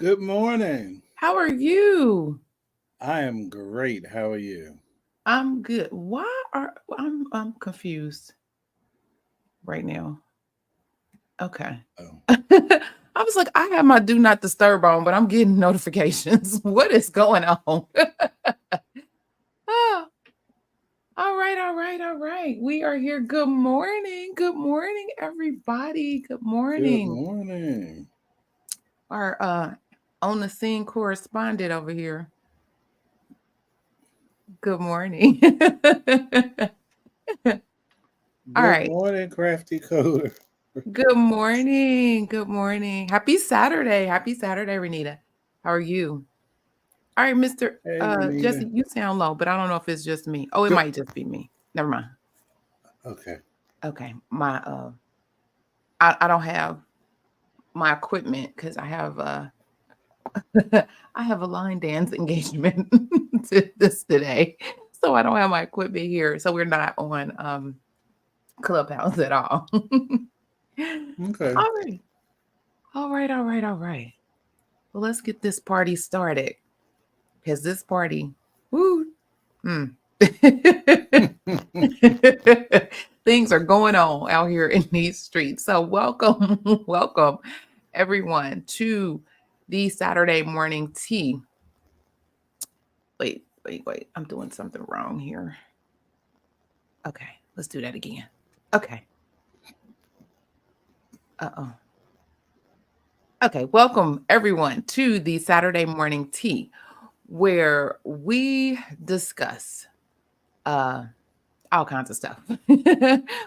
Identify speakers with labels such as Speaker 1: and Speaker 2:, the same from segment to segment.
Speaker 1: Good morning.
Speaker 2: How are you?
Speaker 1: I am great. How are you?
Speaker 2: I'm good. I'm confused right now. Okay.
Speaker 1: Oh,
Speaker 2: I was like, I have my do not disturb on, but I'm getting notifications. What is going on? Ah, all right, all right, all right. We are here. Good morning. Good morning, everybody. Good
Speaker 1: good
Speaker 2: morning.
Speaker 1: morning.
Speaker 2: Our on the scene correspondent over here. Good morning. All
Speaker 1: Good
Speaker 2: right.
Speaker 1: morning, crafty coder.
Speaker 2: Good morning. Good morning. Happy Saturday. Happy Saturday, Renita. How are you? All right, Mr.
Speaker 1: Hey, Renita.
Speaker 2: Jesse, you sound low, but I don't know if it's just me. Oh, it
Speaker 1: Good.
Speaker 2: might just be me. Never mind.
Speaker 1: Okay.
Speaker 2: Okay. I don't have my equipment because I have I have a line dance engagement to this today. So I don't have my equipment here. So we're not on Clubhouse at all.
Speaker 1: Okay.
Speaker 2: All right. All right, all right, all right. Well, let's get this party started. Because this party, woo, mm. Things are going on out here in these streets. So, welcome, welcome everyone to the Saturday morning tea. Wait. I'm doing something wrong here. Okay, let's do that again. Okay. Uh-oh. Okay, welcome everyone to the Saturday morning tea where we discuss uh all kinds of stuff.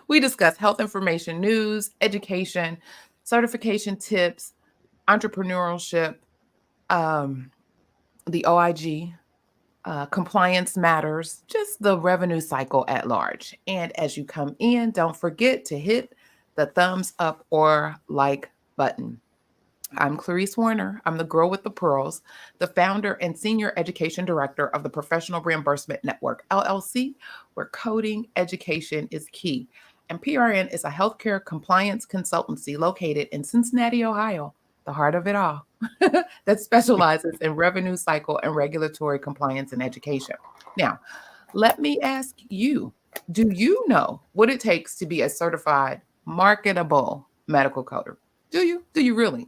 Speaker 2: We discuss health information, news, education, certification tips, entrepreneurship, um, the OIG, compliance matters, just the revenue cycle at large. And as you come in, don't forget to hit the thumbs up or like button. I'm Clarice Warner. I'm the girl with the pearls, the founder and senior education director of the Professional Reimbursement Network, LLC, where coding education is key. And PRN is a healthcare compliance consultancy located in Cincinnati, Ohio, the heart of it all, that specializes in revenue cycle and regulatory compliance and education. Now, let me ask you, do you know what it takes to be a certified marketable medical coder? Do you? Do you really?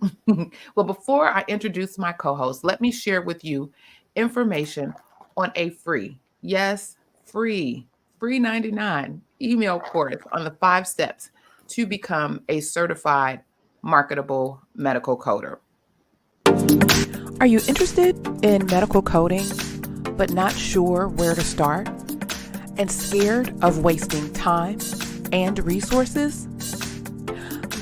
Speaker 2: Well, before I introduce my co host, let me share with you information on a free, yes, free 99 email course on the 5 steps to become a certified marketable medical coder. Are you interested in medical coding, but not sure where to start and scared of wasting time and resources?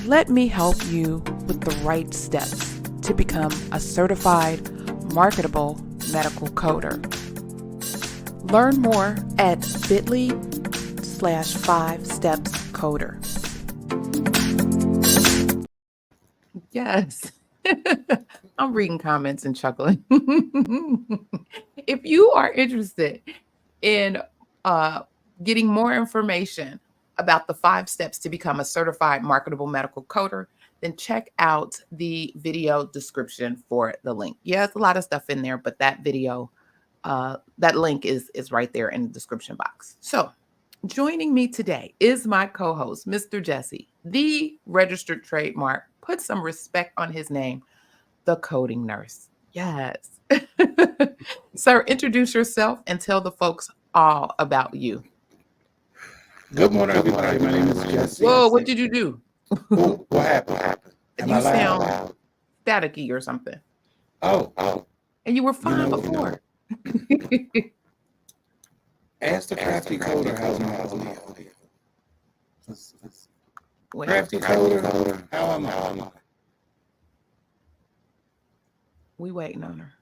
Speaker 2: Let me help you with the right steps to become a certified marketable medical coder. Learn more at bit.ly/5stepscoder. Yes. I'm reading comments and chuckling. If you are interested in uh, getting more information about the 5 steps to become a certified marketable medical coder, then check out the video description for the link. Yeah, it's a lot of stuff in there, but that video, that link is right there in the description box. So joining me today is my co-host, Mr. Jesse, the registered trademark. Put some respect on his name, the coding nurse. Yes. Sir, introduce yourself and tell the folks all about you.
Speaker 1: Good morning, everybody. My name is Jesse.
Speaker 2: Whoa, what did you do?
Speaker 1: Oh, what happened? Am I
Speaker 2: You sound
Speaker 1: loud?
Speaker 2: staticky or something.
Speaker 1: Oh,
Speaker 2: And you were
Speaker 1: you
Speaker 2: fine
Speaker 1: know,
Speaker 2: before.
Speaker 1: ask the crafty coder how's my audio.
Speaker 2: Wait,
Speaker 1: Crafty coder, how am I?
Speaker 2: we waiting on her.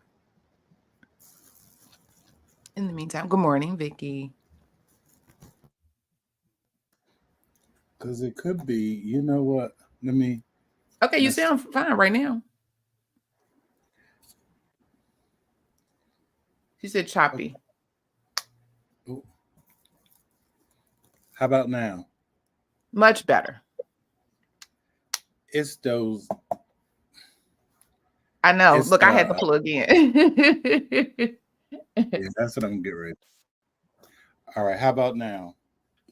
Speaker 2: In the meantime, good morning, Vicky.
Speaker 1: Because it could be, you know what? Let me.
Speaker 2: Okay, you
Speaker 1: Let's,
Speaker 2: sound fine right now. She said choppy.
Speaker 1: oh, how about now?
Speaker 2: Much better.
Speaker 1: It's those.
Speaker 2: I know.
Speaker 1: It's
Speaker 2: Look, I had to plug in.
Speaker 1: yeah, that's what I'm gonna get ready. All right, how about now?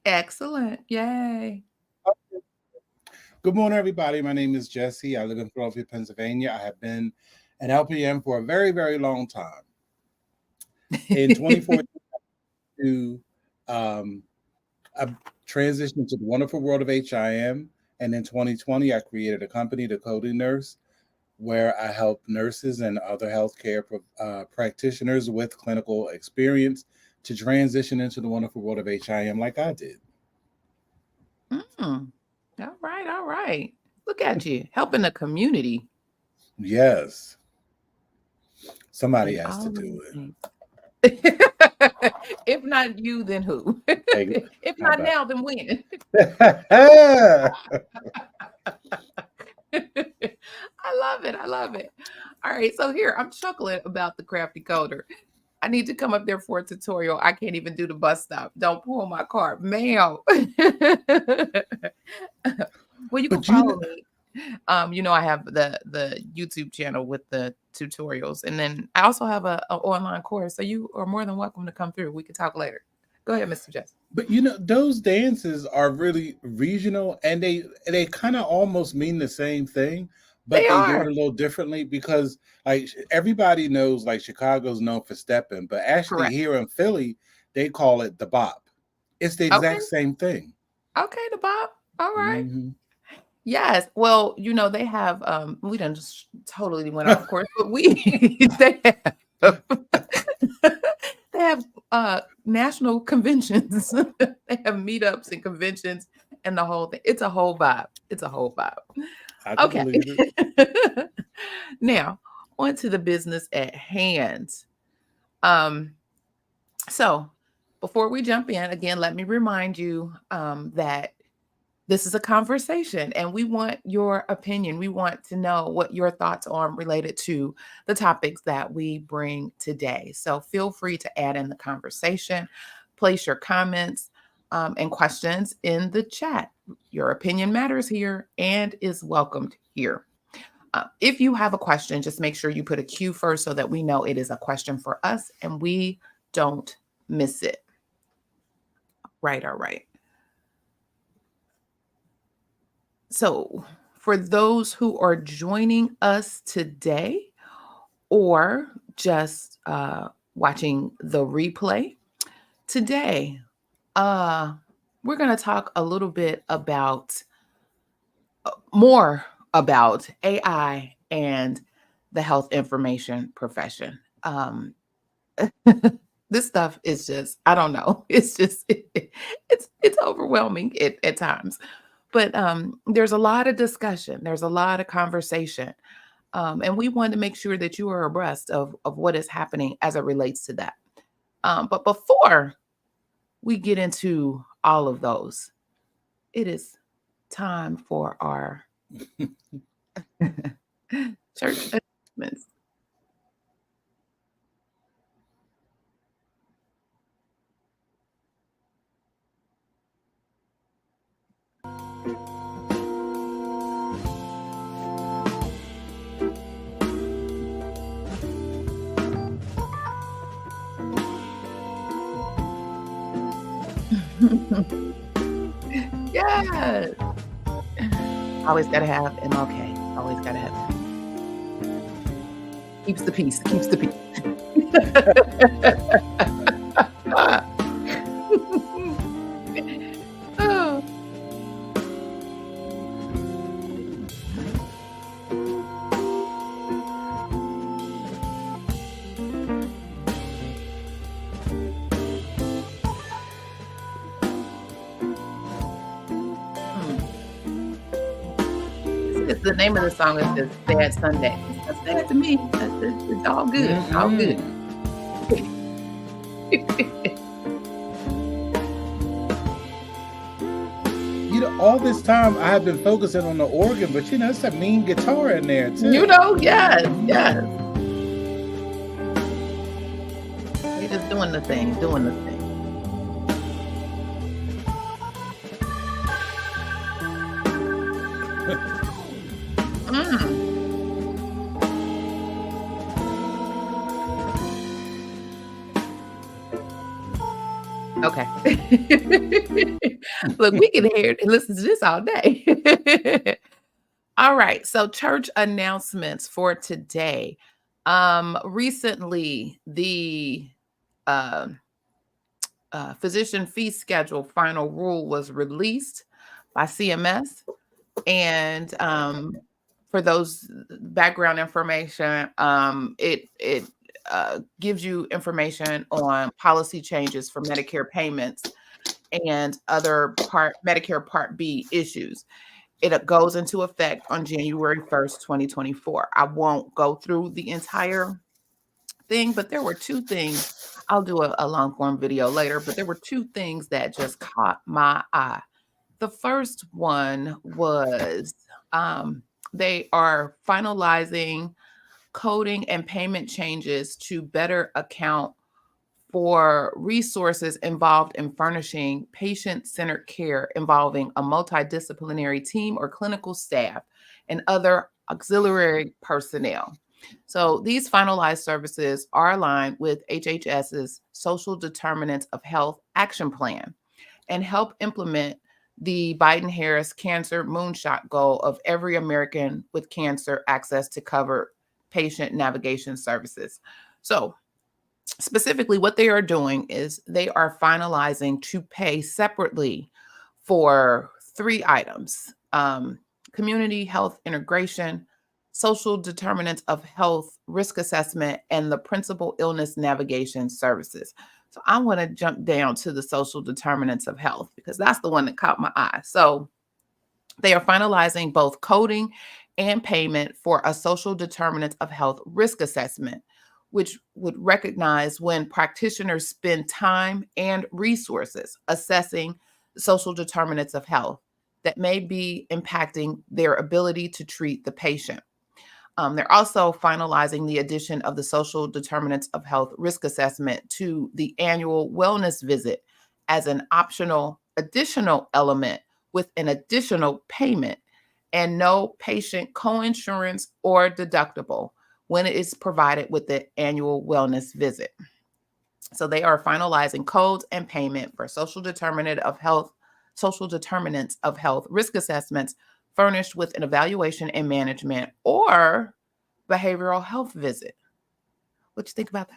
Speaker 2: Excellent. Yay.
Speaker 1: Good morning, everybody. My name is Jesse. I live in Philadelphia, Pennsylvania. I have been an LPN for a very, very long time. In 2014, I transitioned to the wonderful world of HIM, and in 2020, I created a company, The Coding Nurse, where I help nurses and other healthcare practitioners with clinical experience to transition into the wonderful world of HIM like I did.
Speaker 2: All right. All right. Look at you helping the community.
Speaker 1: Yes. Somebody
Speaker 2: in
Speaker 1: has to
Speaker 2: all of
Speaker 1: do
Speaker 2: these
Speaker 1: it.
Speaker 2: things. If not you, then who?
Speaker 1: Hey,
Speaker 2: If
Speaker 1: how
Speaker 2: not
Speaker 1: about
Speaker 2: now, then when? I love it. I love it. All right. So here, I'm chuckling about the crafty coder. I need to come up there for a tutorial. I can't even do the bus stop. Don't pull my car. Ma'am. Well, you can
Speaker 1: But you
Speaker 2: follow
Speaker 1: know,
Speaker 2: me. I have the YouTube channel with the tutorials, and then I also have a online course. So you are more than welcome to come through. We can talk later. Go ahead, Mr. Jess.
Speaker 1: but those dances are really regional, and they kind of almost mean the same thing,
Speaker 2: They
Speaker 1: but they do it
Speaker 2: are
Speaker 1: a little differently because like everybody knows like Chicago's known for stepping, but actually
Speaker 2: correct.
Speaker 1: here in Philly they call it the bop. It's the
Speaker 2: Okay.
Speaker 1: exact same thing.
Speaker 2: Okay, the Bob. All right.
Speaker 1: Mm-hmm.
Speaker 2: Yes. Well, they have we done just totally went off course, but they have they have national conventions. They have meetups and conventions and the whole thing. It's a whole vibe. It's a whole vibe.
Speaker 1: I can
Speaker 2: Okay.
Speaker 1: believe it.
Speaker 2: Now, on to the business at hand. So before we jump in, again, let me remind you that this is a conversation and we want your opinion. We want to know what your thoughts are related to the topics that we bring today. So feel free to add in the conversation, place your comments and questions in the chat. Your opinion matters here and is welcomed here. If you have a question, just make sure you put a Q first so that we know it is a question for us and we don't miss it. Right, all right. So, for those who are joining us today or just watching the replay, today we're going to talk a little bit about more about AI and the health information profession. This stuff is just, I don't know. It's just, it's overwhelming at times. But there's a lot of discussion. There's a lot of conversation. And we want to make sure that you are abreast of what is happening as it relates to that. But before we get into all of those, it is time for our church announcements. Yes. Always got to have MLK. Always got to have. Keeps the peace. Keeps the peace. Oh. The name of the song is just Sad Sunday. That's sad to me. It's all good.
Speaker 1: Mm-hmm.
Speaker 2: All good.
Speaker 1: All this time I have been focusing on the organ, but it's a mean guitar in there too.
Speaker 2: Yes. You're just doing the thing. Okay. Look, we can hear and listen to this all day. All right. So church announcements for today. Recently, the uh, physician fee schedule final rule was released by CMS. And for those background information, it gives you information on policy changes for Medicare payments and other Medicare Part B issues. It goes into effect on January 1st, 2024. I won't go through the entire thing, but there were two things. I'll do a long form video later, but there were two things that just caught my eye. The first one was they are finalizing coding and payment changes to better account for resources involved in furnishing patient-centered care involving a multidisciplinary team or clinical staff and other auxiliary personnel. So these finalized services are aligned with HHS's Social Determinants of Health Action Plan and help implement the Biden-Harris cancer moonshot goal of every American with cancer access to covered patient navigation services. So specifically, what they are doing is they are finalizing to pay separately for three items: community health integration, social determinants of health risk assessment, and the principal illness navigation services. So I want to jump down to the social determinants of health because that's the one that caught my eye. So they are finalizing both coding and payment for a social determinants of health risk assessment, which would recognize when practitioners spend time and resources assessing social determinants of health that may be impacting their ability to treat the patient. They're also finalizing the addition of the social determinants of health risk assessment to the annual wellness visit as an optional additional element with an additional payment and no patient coinsurance or deductible when it is provided with the annual wellness visit. So they are finalizing codes and payment for social determinants of health risk assessments furnished with an evaluation and management or behavioral health visit. What you think about that?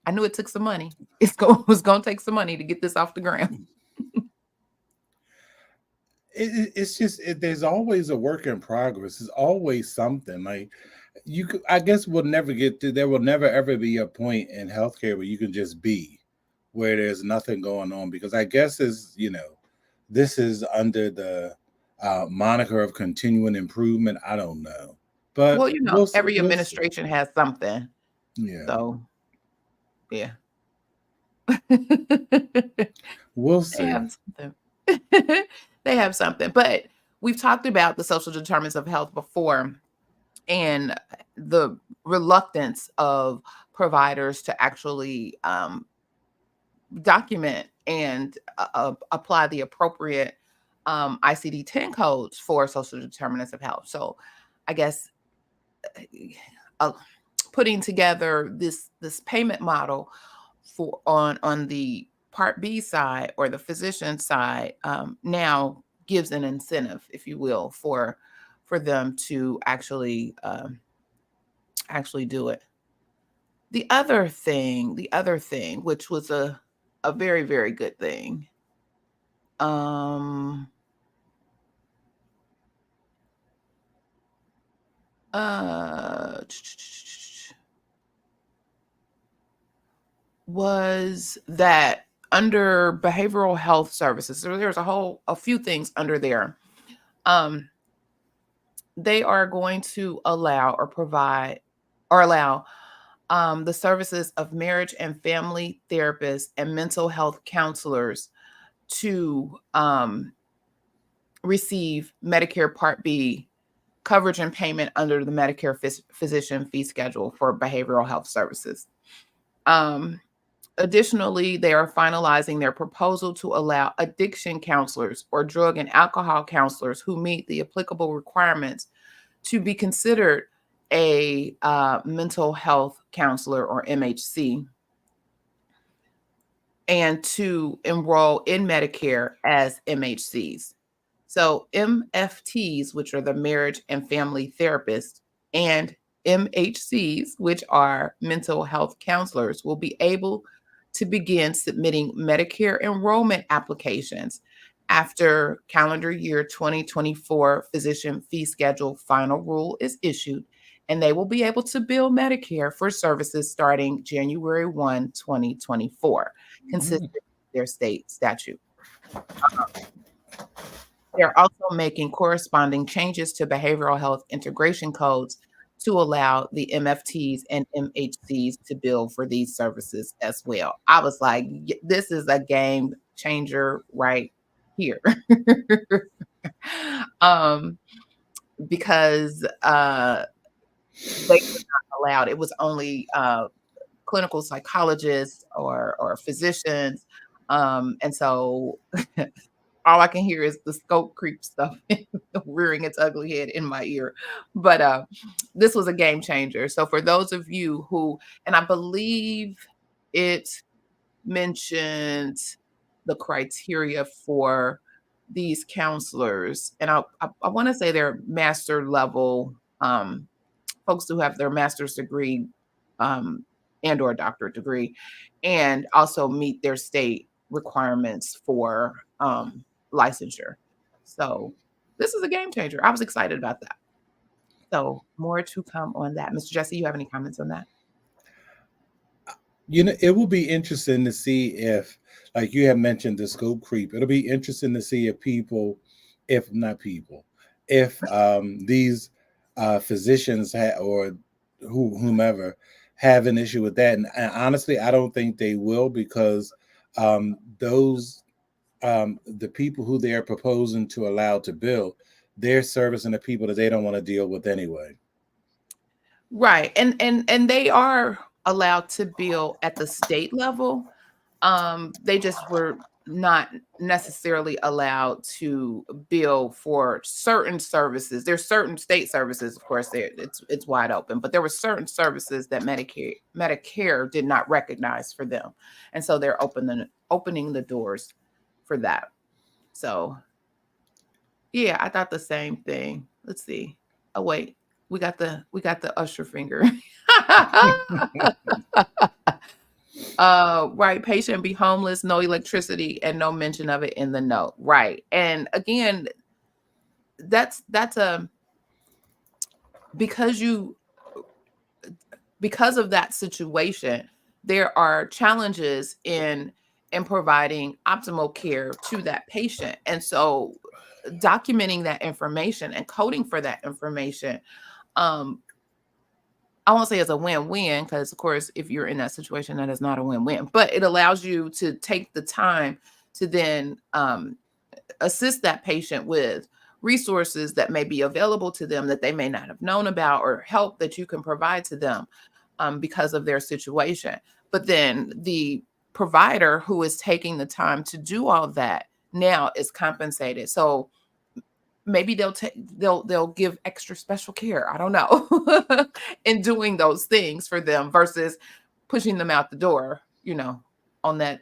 Speaker 2: I knew it took some money. It was going to take some money to get this off the ground.
Speaker 1: It's just there's always a work in progress. There's always something like you could. I guess we'll never get to. There will never ever be a point in healthcare where you can just be where there's nothing going on, because I guess this is under the moniker of continuing improvement. I don't know, but
Speaker 2: Well, every administration has something.
Speaker 1: Yeah.
Speaker 2: So, yeah.
Speaker 1: We'll see.
Speaker 2: They have something. They have something. But we've talked about the social determinants of health before and the reluctance of providers to actually document and apply the appropriate ICD-10 codes for social determinants of health. So I guess putting together this payment model for on the Part B side or the physician side now gives an incentive, if you will, for them to actually do it. The other thing, which was a very, very good thing, was that under behavioral health services, so there's a few things under there. They are going to allow the services of marriage and family therapists and mental health counselors to receive Medicare Part B coverage and payment under the Medicare physician fee schedule for behavioral health services. Additionally, they are finalizing their proposal to allow addiction counselors or drug and alcohol counselors who meet the applicable requirements to be considered a mental health counselor or MHC. and to enroll in Medicare as MHCs. So MFTs, which are the marriage and family therapists, and MHCs, which are mental health counselors, will be able to begin submitting Medicare enrollment applications after calendar year 2024 physician fee schedule final rule is issued, and they will be able to bill Medicare for services starting January 1, 2024, consistent with their state statute. They're also making corresponding changes to behavioral health integration codes to allow the MFTs and MHCs to bill for these services as well. I was like, this is a game changer right here. Because they were not allowed. It was only clinical psychologists or physicians. And so all I can hear is the scope creep stuff rearing its ugly head in my ear. But this was a game changer. So for those of you who, and I believe it mentioned the criteria for these counselors, and I want to say they're master level folks who have their master's degree and or doctorate degree, and also meet their state requirements for licensure. So this is a game changer. I was excited about that. So more to come on that. Mr. Jesse, you have any comments on that?
Speaker 1: It will be interesting to see if, like you have mentioned, the scope creep. It'll be interesting to see if these physicians or whomever have an issue with that. And honestly, I don't think they will, because the people who they are proposing to allow to bill, they're servicing the people that they don't want to deal with anyway.
Speaker 2: Right. And they are allowed to bill at the state level. They just were not necessarily allowed to bill for certain services. There's certain state services, of course, it's wide open, but there were certain services that Medicare did not recognize for them. And so they're opening the doors for that. So yeah, I thought the same thing. Let's see. Oh wait, we got the usher finger. Right, patient be homeless, no electricity, and no mention of it in the note. Right. And again, that's because of that situation, there are challenges in providing optimal care to that patient. And so documenting that information and coding for that information, I won't say it's a win-win, because of course, if you're in that situation, that is not a win-win, but it allows you to take the time to then assist that patient with resources that may be available to them that they may not have known about, or help that you can provide to them because of their situation. But then the provider who is taking the time to do all that now is compensated. So maybe they'll give extra special care, I don't know, in doing those things for them versus pushing them out the door, on that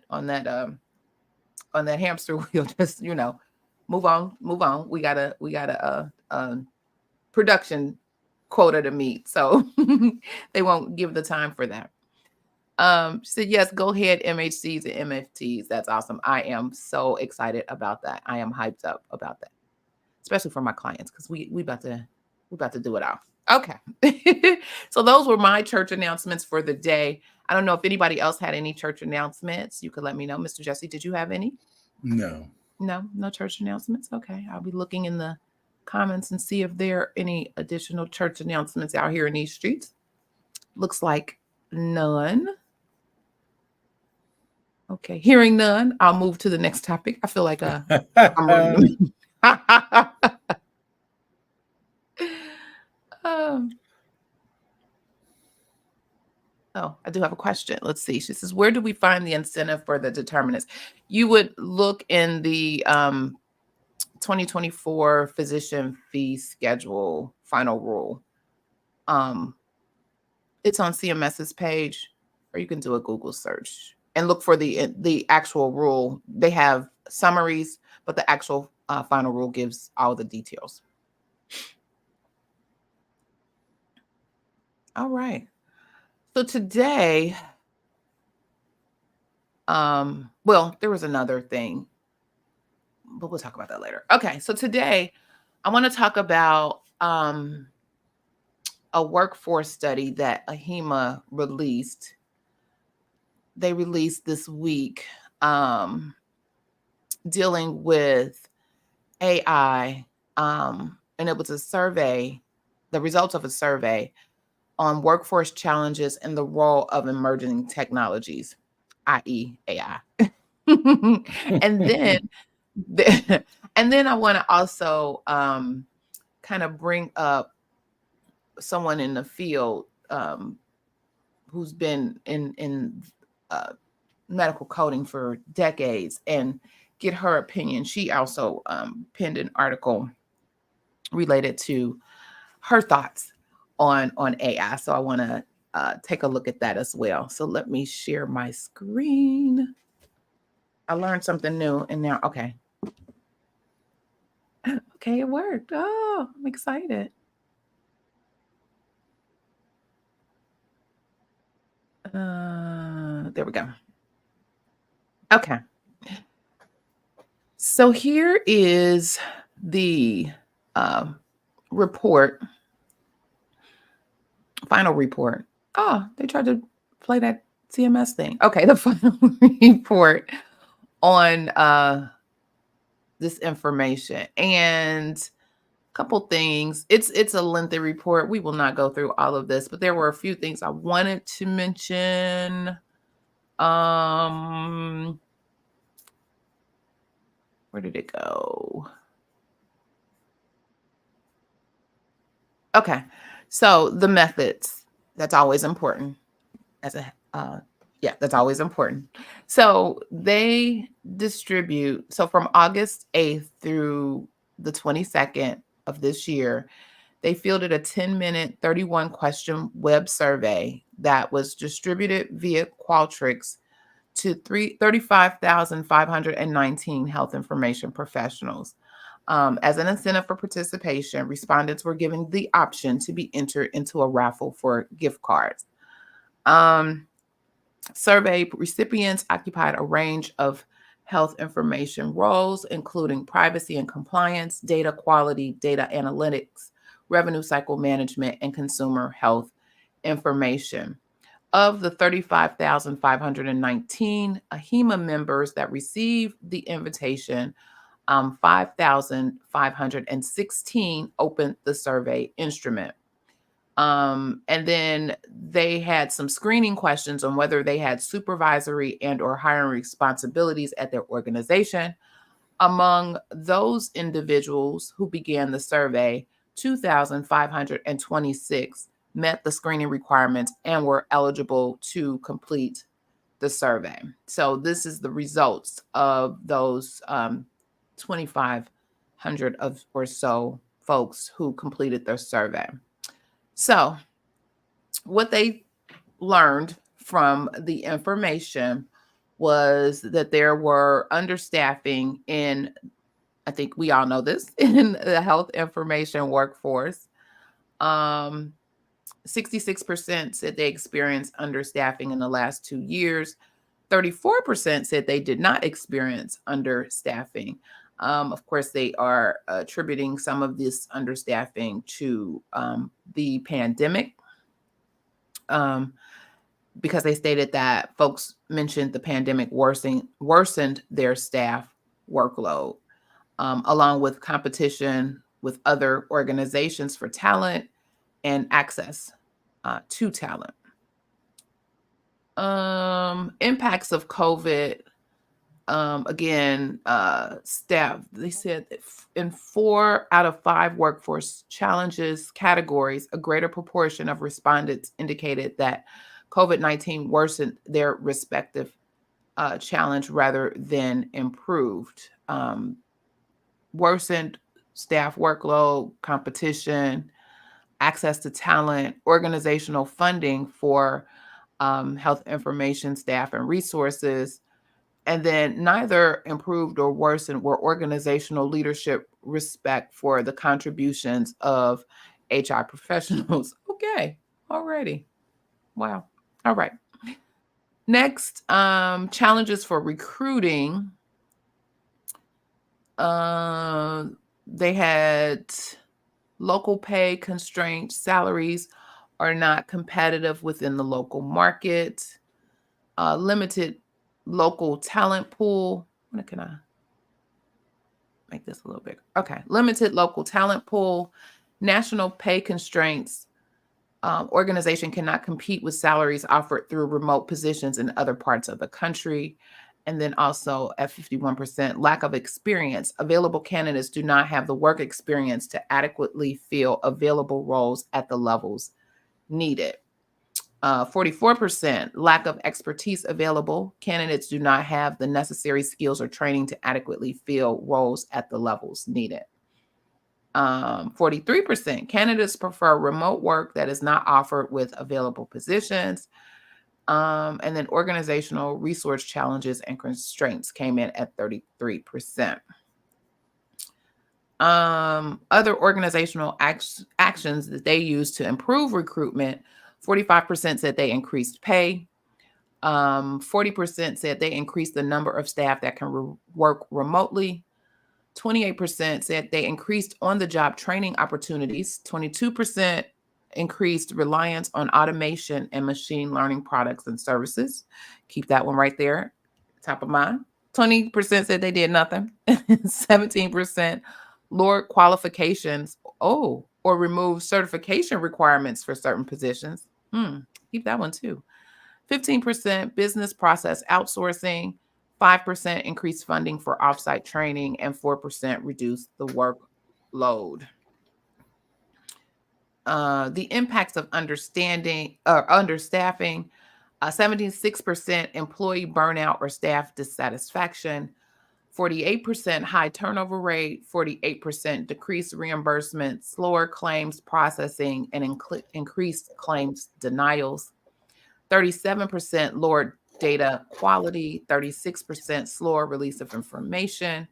Speaker 2: hamster wheel, just, move on. We got a production quota to meet. So they won't give the time for that. She said, yes, go ahead, MHCs and MFTs. That's awesome. I am so excited about that. I am hyped up about that, especially for my clients, because we about to do it all. Okay. So those were my church announcements for the day. I don't know if anybody else had any church announcements. You could let me know. Mr. Jesse, did you have any?
Speaker 1: No
Speaker 2: church announcements. Okay. I'll be looking in the comments and see if there are any additional church announcements out here in these streets. Looks like none. Okay. Hearing none, I'll move to the next topic. I feel like I'm reading. I do have a question. Let's see. She says, where do we find the incentive for the determinants? You would look in the 2024 physician fee schedule final rule. It's on CMS's page, or you can do a Google search. and look for the actual rule. They have summaries, but the actual final rule gives all the details. All right. So today, well, there was another thing, but we'll talk about that later. Okay, so today I want to talk about a workforce study that AHIMA released. They released this week, dealing with AI, and it was a survey, the results of a survey on workforce challenges and the role of emerging technologies, i.e. AI. and then and then I want to also kind of bring up someone in the field who's been in medical coding for decades and get her opinion. She also penned an article related to her thoughts on AI. So I want to take a look at that as well. So let me share my screen. I learned something new and now, okay. Okay, it worked. Oh, I'm excited. There we go. Okay. So here is the report, final report. Oh, they tried to play that CMS thing. Okay, the final report on this information. And a couple things. It's a lengthy report. We will not go through all of this, but there were a few things I wanted to mention. Where did it go? Okay, so the methods, that's always important. That's always important. So they distribute, so from August 8th through the 22nd of this year, they fielded a 10-minute, 31-question web survey that was distributed via Qualtrics to 35,519 health information professionals. As an incentive for participation, respondents were given the option to be entered into a raffle for gift cards. Survey recipients occupied a range of health information roles, including privacy and compliance, data quality, data analytics, revenue cycle management, and consumer health information. Of the 35,519 AHIMA members that received the invitation, 5,516 opened the survey instrument. And then they had some screening questions on whether they had supervisory and or hiring responsibilities at their organization. Among those individuals who began the survey, 2,526 met the screening requirements and were eligible to complete the survey. So this is the results of those 2,500 or so folks who completed their survey. So what they learned from the information was that there were understaffing in, I think we all know this, in the health information workforce. 66% said they experienced understaffing in the last 2 years. 34% said they did not experience understaffing. Of course, they are attributing some of this understaffing to the pandemic, because they stated that folks mentioned the pandemic worsened their staff workload, along with competition with other organizations for talent and access to talent. Impacts of COVID. Again, staff, they said that in 4 out of 5 workforce challenges categories, a greater proportion of respondents indicated that COVID-19 worsened their respective challenge rather than improved. Worsened staff workload, competition, access to talent, organizational funding for health information, staff, and resources. And then neither improved or worsened were organizational leadership respect for the contributions of HR professionals. Okay, already. Wow. All right. Next, challenges for recruiting. They had local pay constraints, salaries are not competitive within the local market, limited local talent pool. When can I make this a little bigger? Okay, limited local talent pool, national pay constraints. Organization cannot compete with salaries offered through remote positions in other parts of the country. And then also at 51%, lack of experience. Available candidates do not have the work experience to adequately fill available roles at the levels needed. 44%, lack of expertise available. Candidates do not have the necessary skills or training to adequately fill roles at the levels needed. 43%, candidates prefer remote work that is not offered with available positions. And then organizational resource challenges and constraints came in at 33%. Other organizational actions that they use to improve recruitment, 45% said they increased pay. 40% said they increased the number of staff that can work remotely. 28% said they increased on-the-job training opportunities. 22% increased reliance on automation and machine learning products and services. Keep that one right there, top of mind. 20% said they did nothing. 17% lowered qualifications, or removed certification requirements for certain positions. Keep that one too. 15% business process outsourcing. 5% increased funding for offsite training, and 4% reduced the workload. The impacts of understaffing, 76% employee burnout or staff dissatisfaction, 48% high turnover rate, 48% decreased reimbursement, slower claims processing, and increased claims denials, 37% lowered data quality, 36% slower release of information,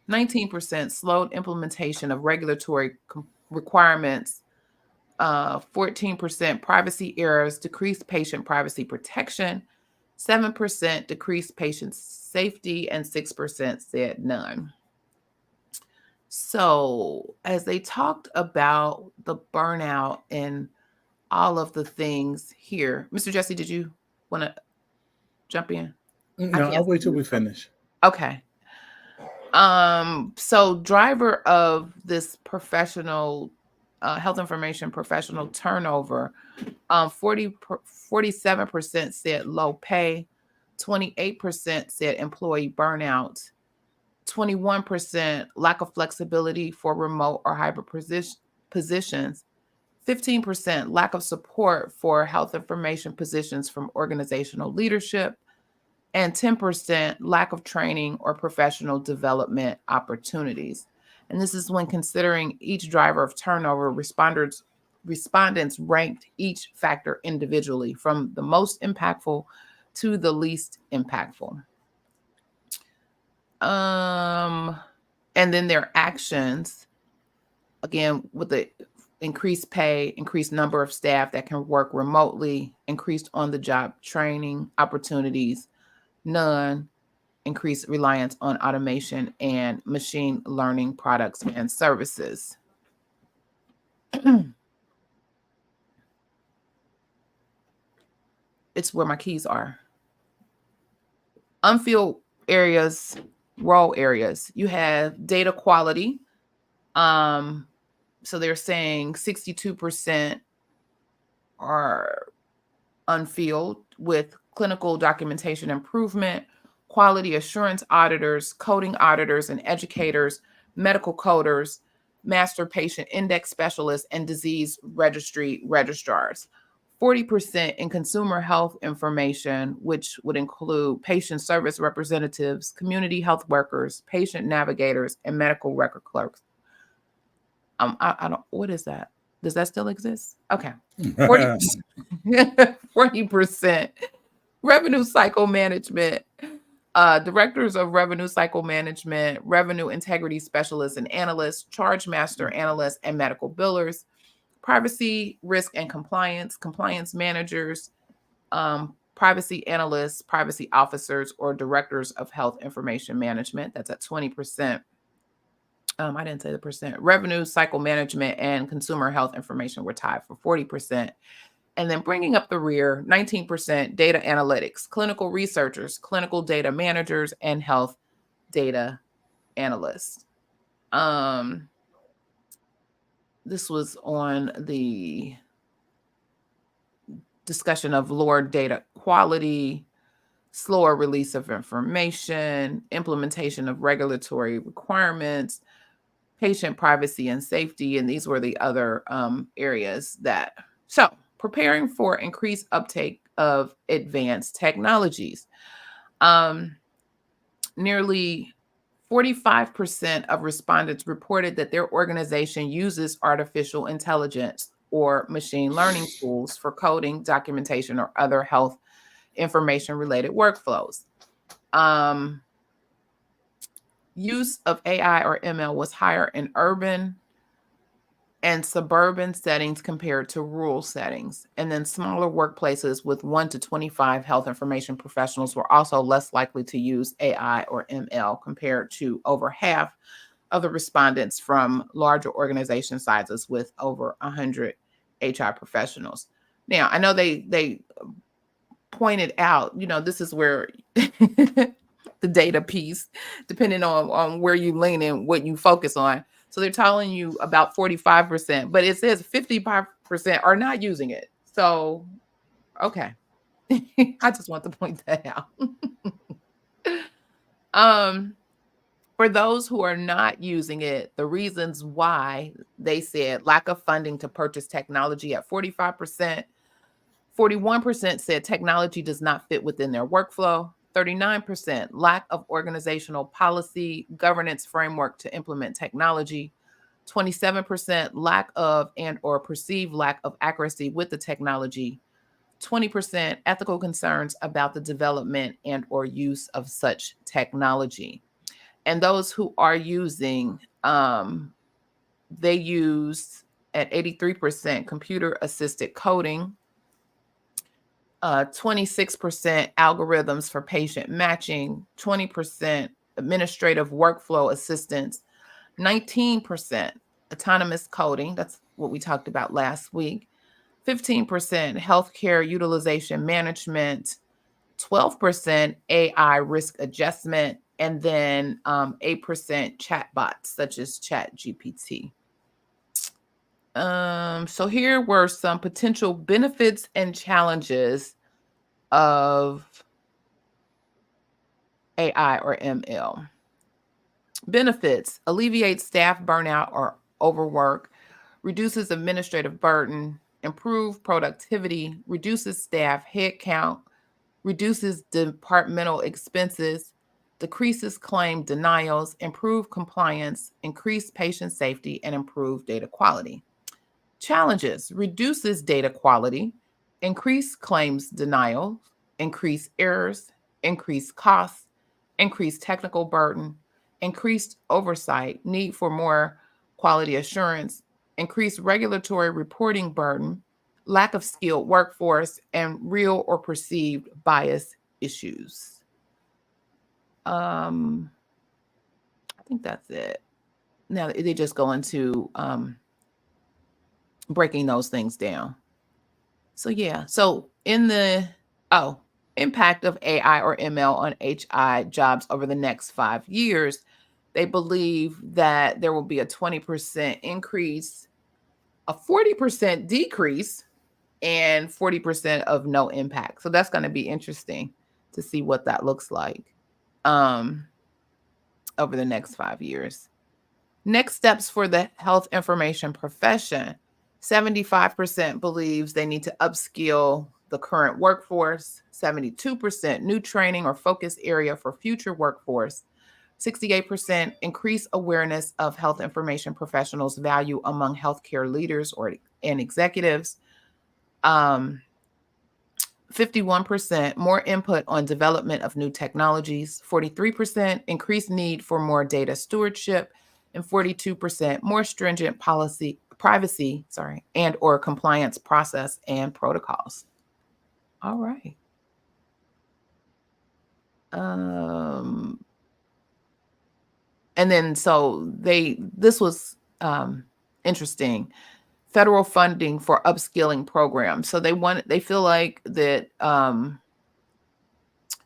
Speaker 2: 19% slowed implementation of regulatory requirements, 14% privacy errors, decreased patient privacy protection, 7% decreased patient safety, and 6% said none. So as they talked about the burnout and all of the things here, Mr. Jesse, did you want to jump in?
Speaker 1: No, I'll wait till we finish.
Speaker 2: Okay. So driver of this professional health information professional turnover, 47% said low pay, 28% said employee burnout, 21% lack of flexibility for remote or hybrid positions, 15% lack of support for health information positions from organizational leadership, and 10% lack of training or professional development opportunities. And this is when considering each driver of turnover, respondents ranked each factor individually from the most impactful to the least impactful. And then their actions, again, with the increased pay, increased number of staff that can work remotely, increased on-the-job training opportunities, none, increased reliance on automation and machine learning products and services. It's where my keys are. Unfilled areas, role areas. You have data quality. So they're saying 62% are unfilled, with clinical documentation improvement, quality assurance auditors, coding auditors and educators, medical coders, master patient index specialists, and disease registry registrars. 40% in consumer health information, which would include patient service representatives, community health workers, patient navigators, and medical record clerks. I don't, what is that? Does that still exist? Okay. 40%, 40% revenue cycle management, directors of revenue cycle management, revenue integrity specialists and analysts, charge master analysts and medical billers, privacy, risk and compliance managers, privacy analysts, privacy officers, or directors of health information management. That's at 20%. I didn't say the percent. Revenue cycle management and consumer health information were tied for 40%. And then bringing up the rear, 19% data analytics, clinical researchers, clinical data managers, and health data analysts. This was on the discussion of lower data quality, slower release of information, implementation of regulatory requirements, patient privacy and safety. And these were the other areas that, so preparing for increased uptake of advanced technologies. Nearly 45% of respondents reported that their organization uses artificial intelligence or machine learning tools for coding, documentation, or other health information related workflows. Use of AI or ML was higher in urban and suburban settings compared to rural settings. And then smaller workplaces with 1 to 25 health information professionals were also less likely to use AI or ML compared to over half of the respondents from larger organization sizes with over 100 HR professionals. Now, I know they pointed out, this is where the data piece, depending on where you lean and what you focus on. So they're telling you about 45%, but it says 55% are not using it. So, okay. I just want to point that out. For those who are not using it, the reasons why, they said lack of funding to purchase technology at 45%. 41% said technology does not fit within their workflow. 39% lack of organizational policy, governance framework to implement technology. 27% lack of and or perceived lack of accuracy with the technology. 20% ethical concerns about the development and or use of such technology. And those who are using, they use at 83% computer assisted coding, 26% algorithms for patient matching, 20% administrative workflow assistance, 19% autonomous coding. That's what we talked about last week. 15% healthcare utilization management, 12% AI risk adjustment, and then 8% chatbots such as ChatGPT. So here were some potential benefits and challenges of AI or ML. Benefits: alleviates staff burnout or overwork, reduces administrative burden, improve productivity, reduces staff headcount, reduces departmental expenses, decreases claim denials, improve compliance, increase patient safety, and improve data quality. Challenges: reduces data quality, increase claims denial, increase errors, increase costs, increase technical burden, increased oversight, need for more quality assurance, increased regulatory reporting burden, lack of skilled workforce, and real or perceived bias issues. I think that's it. Now they just go into breaking those things down. So yeah, so in the impact of AI or ML on HI jobs over the next 5 years, they believe that there will be a 20% increase, a 40% decrease, and 40% of no impact. So that's going to be interesting to see what that looks like over the next 5 years. Next steps for the health information profession: 75% believes they need to upskill the current workforce, 72% new training or focus area for future workforce, 68% increase awareness of health information professionals' value among healthcare leaders and executives. 51% more input on development of new technologies. 43% increased need for more data stewardship, and 42% more stringent privacy, and or compliance process and protocols. All right. And then so this was interesting. Federal funding for upskilling programs. So they feel like that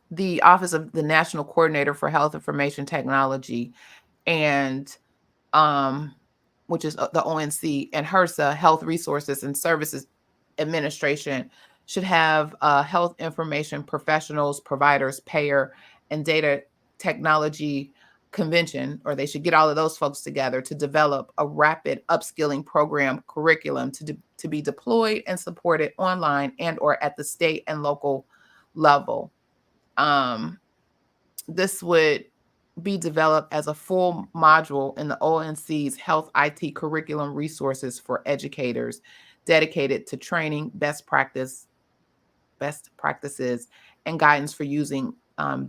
Speaker 2: the Office of the National Coordinator for Health Information Technology and which is the ONC, and HRSA, Health Resources and Services Administration, should have health information professionals, providers, payer, and data technology convention, or they should get all of those folks together to develop a rapid upskilling program curriculum to be deployed and supported online and or at the state and local level. This would be developed as a full module in the ONC's Health IT curriculum resources for educators, dedicated to training best practices and guidance for using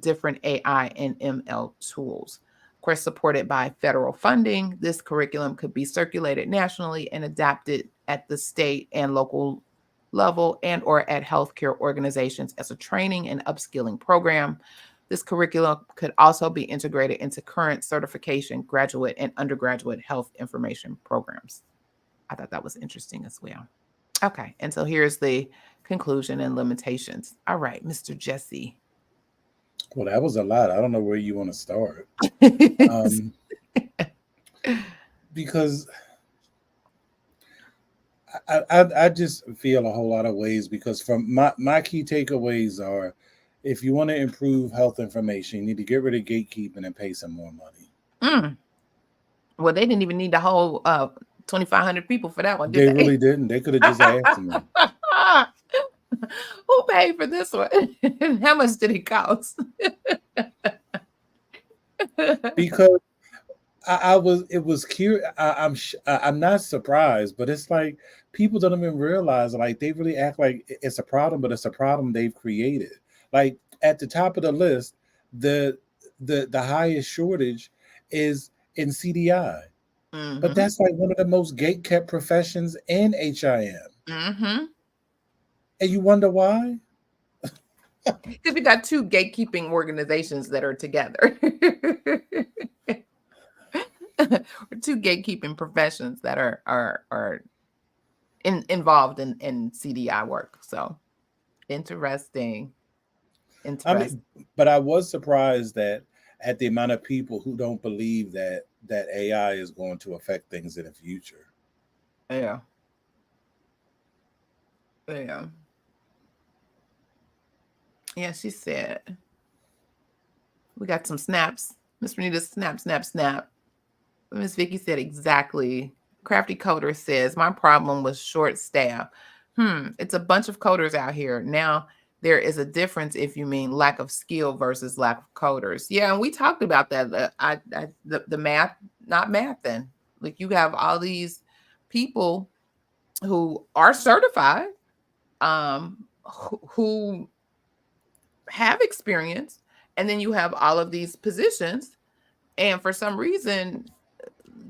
Speaker 2: different AI and ML tools. Of course, supported by federal funding, this curriculum could be circulated nationally and adapted at the state and local level and or at healthcare organizations as a training and upskilling program. This curriculum could also be integrated into current certification, graduate and undergraduate health information programs. I thought that was interesting as well. Okay, and so here's the conclusion and limitations. All right, Mr. Jesse.
Speaker 1: Well, that was a lot. I don't know where you want to start. Because I just feel a whole lot of ways, because from my key takeaways are, if you want to improve health information, you need to get rid of gatekeeping and pay some more money.
Speaker 2: Well, they didn't even need the whole 2,500 people for that one, did
Speaker 1: they?
Speaker 2: They
Speaker 1: Really didn't. They could have just asked me.
Speaker 2: Who paid for this one? How much did it cost?
Speaker 1: Because it was curious. I'm not surprised, but it's like people don't even realize, like, they really act like it's a problem, but it's a problem they've created. Like, at the top of the list, the highest shortage is in CDI, but that's like one of the most gate-kept professions in HIM. And you wonder why?
Speaker 2: Because we got two gatekeeping organizations that are together. Two gatekeeping professions that are involved in CDI work. So interesting.
Speaker 1: I mean, but I was surprised at the amount of people who don't believe that AI is going to affect things in the future.
Speaker 2: Yeah. Yeah, she said, we got some snaps. Miss Renita, snap. Miss Vicky said, exactly. Crafty Coder says, my problem was short staff. It's a bunch of coders out here. Now, there is a difference if you mean lack of skill versus lack of coders. Yeah, and we talked about that. The math, not math then. Like, you have all these people who are certified, who have experience, and then you have all of these positions, and for some reason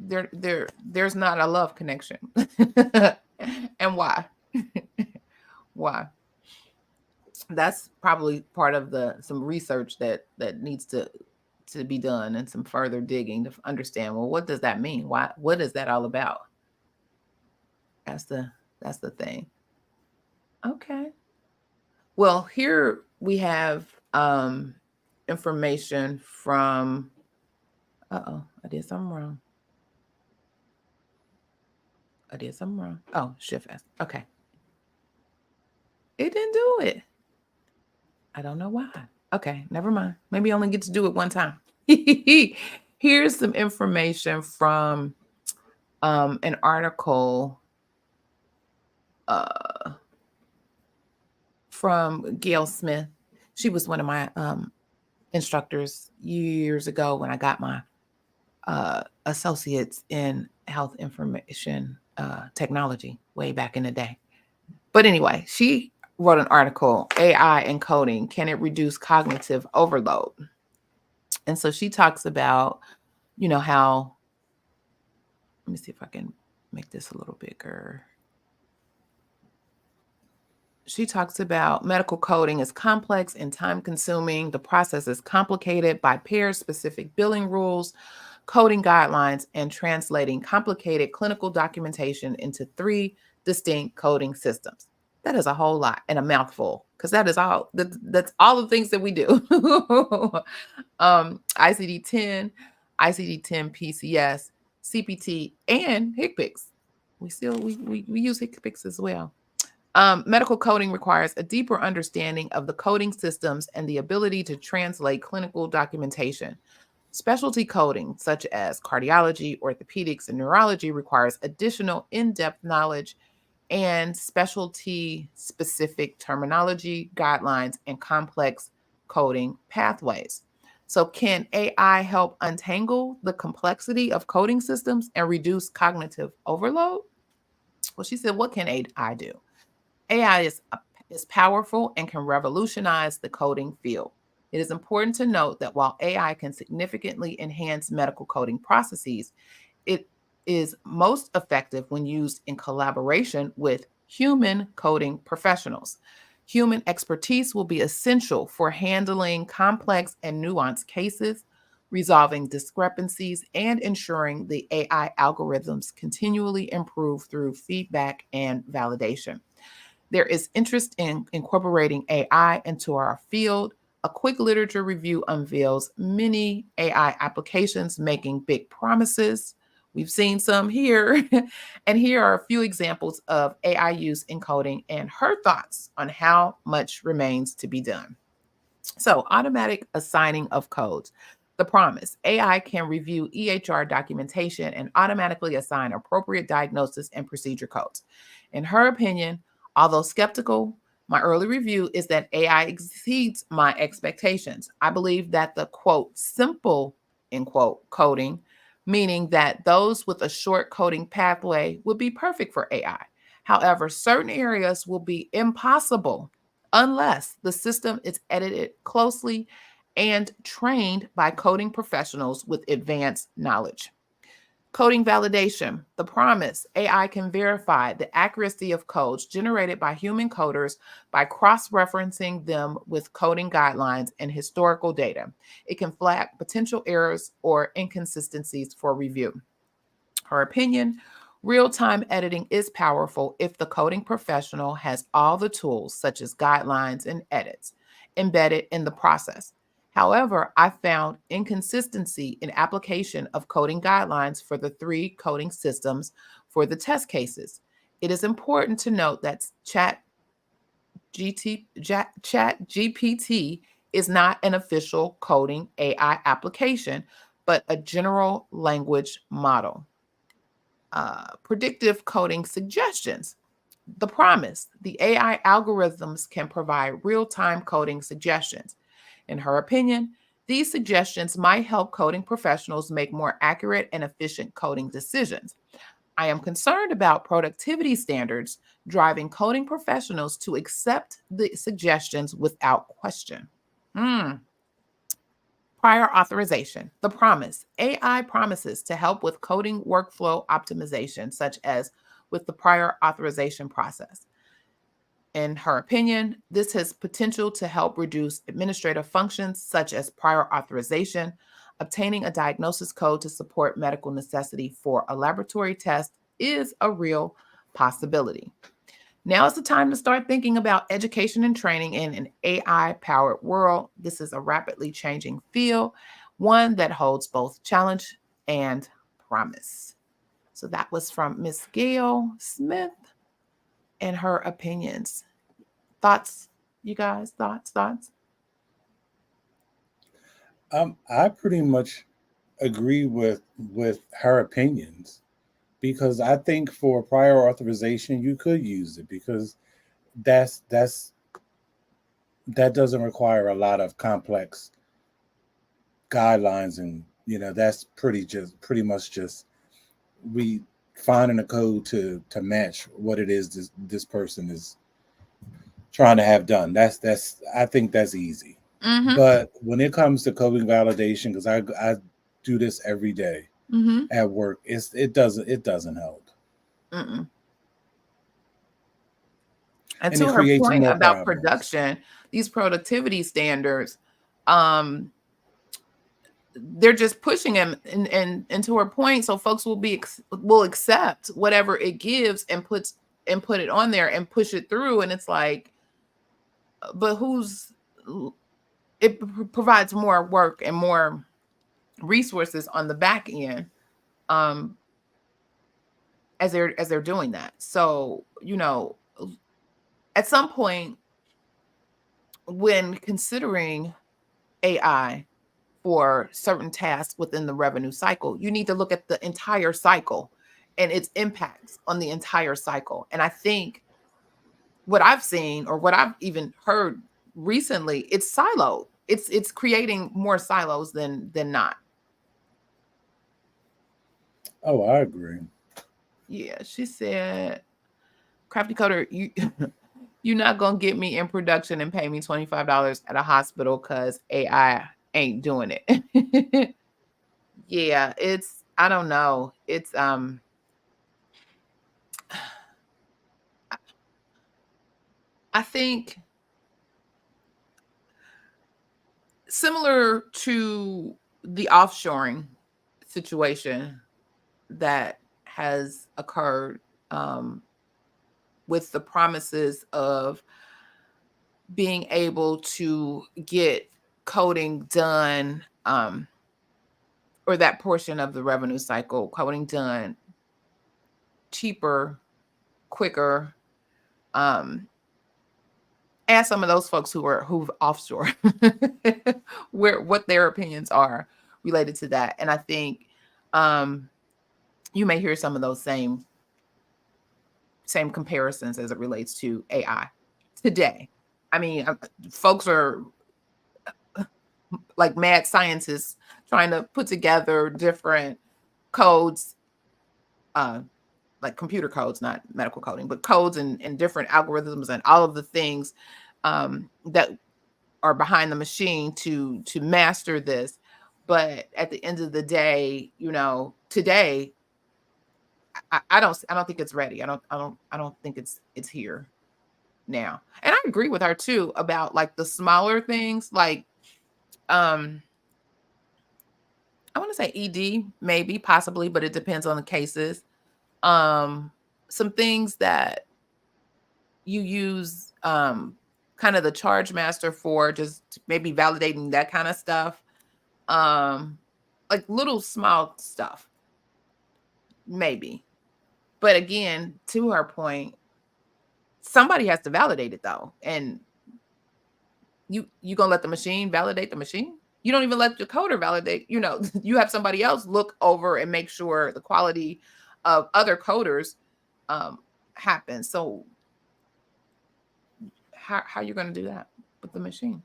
Speaker 2: there's not a love connection. And why? Why? That's probably part of some research that needs to be done, and some further digging to understand, well, what does that mean? What is that all about? That's the thing. Okay. Well, here we have information from, I did something wrong. Oh, Shift S. Okay. It didn't do it. I don't know why. Okay, never mind. Maybe I only get to do it one time. Here's some information from an article from Gail Smith. She was one of my instructors years ago when I got my associates in health information technology way back in the day. But anyway, she wrote an article, AI and Coding, Can It Reduce Cognitive Overload? And so she talks about, how, let me see if I can make this a little bigger. She talks about medical coding is complex and time consuming. The process is complicated by payer-specific billing rules, coding guidelines, and translating complicated clinical documentation into 3 distinct coding systems. That is a whole lot and a mouthful, because that's all the things that we do. ICD-10, ICD-10 PCS, CPT, and HCPCS. We use HCPCS as well. Medical coding requires a deeper understanding of the coding systems and the ability to translate clinical documentation. Specialty coding, such as cardiology, orthopedics, and neurology, requires additional in-depth knowledge and specialty-specific terminology, guidelines, and complex coding pathways. So can AI help untangle the complexity of coding systems and reduce cognitive overload? Well, she said, what can AI do? AI is powerful and can revolutionize the coding field. It is important to note that while AI can significantly enhance medical coding processes, it is most effective when used in collaboration with human coding professionals. Human expertise will be essential for handling complex and nuanced cases, resolving discrepancies, and ensuring the AI algorithms continually improve through feedback and validation. There is interest in incorporating AI into our field. A quick literature review unveils many AI applications making big promises. We've seen some here. And here are a few examples of AI use in coding and her thoughts on how much remains to be done. So, automatic assigning of codes. The promise: AI can review EHR documentation and automatically assign appropriate diagnosis and procedure codes. In her opinion, although skeptical, my early review is that AI exceeds my expectations. I believe that the quote simple end quote coding, meaning that those with a short coding pathway would be perfect for AI. However, certain areas will be impossible unless the system is edited closely and trained by coding professionals with advanced knowledge. Coding validation. The promise: AI can verify the accuracy of codes generated by human coders by cross-referencing them with coding guidelines and historical data. It can flag potential errors or inconsistencies for review. Her opinion: real-time editing is powerful if the coding professional has all the tools, such as guidelines and edits, embedded in the process. However, I found inconsistency in application of coding guidelines for the 3 coding systems for the test cases. It is important to note that ChatGPT is not an official coding AI application, but a general language model. Predictive coding suggestions. The promise: the AI algorithms can provide real-time coding suggestions. In her opinion, these suggestions might help coding professionals make more accurate and efficient coding decisions. I am concerned about productivity standards driving coding professionals to accept the suggestions without question. Prior authorization. The promise: AI promises to help with coding workflow optimization, such as with the prior authorization process. In her opinion, this has potential to help reduce administrative functions such as prior authorization, obtaining a diagnosis code to support medical necessity for a laboratory test is a real possibility. Now is the time to start thinking about education and training in an AI-powered world. This is a rapidly changing field, one that holds both challenge and promise. So that was from Miss Gail Smith and her opinions. Thoughts, you guys? Thoughts?
Speaker 1: I pretty much agree with her opinions, because I think for prior authorization you could use it, because that doesn't require a lot of complex guidelines, and that's pretty much just we finding a code to match what it is this person is trying to have done. That's I think that's easy.
Speaker 2: Mm-hmm.
Speaker 1: But when it comes to coding validation, because I do this every day at work, it doesn't help.
Speaker 2: And
Speaker 1: And
Speaker 2: to
Speaker 1: it
Speaker 2: her
Speaker 1: creates
Speaker 2: point
Speaker 1: more
Speaker 2: about
Speaker 1: problems.
Speaker 2: production, these productivity standards, they're just pushing them and to her point, so folks will accept whatever it gives and put it on there and push it through, and it's like, but it provides more work and more resources on the back end as they're doing that. So at some point when considering AI for certain tasks within the revenue cycle, you need to look at the entire cycle and its impacts on the entire cycle. And I think what I've seen, or what I've even heard recently, it's siloed. It's creating more silos than not.
Speaker 1: Oh, I agree.
Speaker 2: Yeah, she said, Crafty Coder, you're not gonna get me in production and pay me $25 at a hospital because AI ain't doing it. Yeah, I don't know. It's I think similar to the offshoring situation that has occurred, with the promises of being able to get coding done, or that portion of the revenue cycle coding done cheaper, quicker. Ask some of those folks who've offshore what their opinions are related to that. And I think you may hear some of those same comparisons as it relates to AI today. I mean, folks are like mad scientists trying to put together different codes, like computer codes, not medical coding, but codes and different algorithms and all of the things that are behind the machine to master this. But at the end of the day, today, I don't think it's ready. I don't think it's here now. And I agree with her too about like the smaller things, like I want to say ED, maybe, possibly, but it depends on the cases. Some things that you use kind of the charge master for, just maybe validating that kind of stuff. Like little small stuff, maybe. But again, to her point, somebody has to validate it though. And you gonna let the machine validate the machine? You don't even let the coder validate, you have somebody else look over and make sure the quality of other coders happens. So how are you going to do that with the machine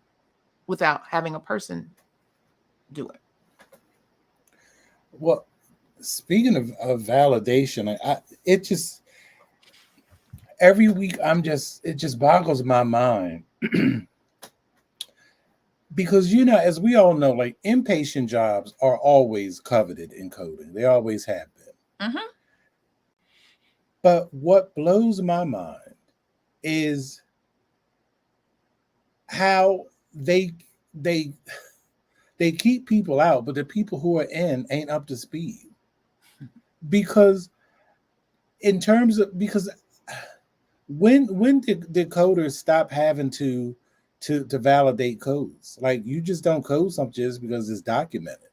Speaker 2: without having a person do it?
Speaker 1: Well, speaking of validation, it just every week it just boggles my mind because as we all know, like inpatient jobs are always coveted in coding. They always have been.
Speaker 2: Mm-hmm.
Speaker 1: But what blows my mind is how they keep people out, but the people who are in ain't up to speed. Because when did coders stop having to validate codes? Like, you just don't code something just because it's documented.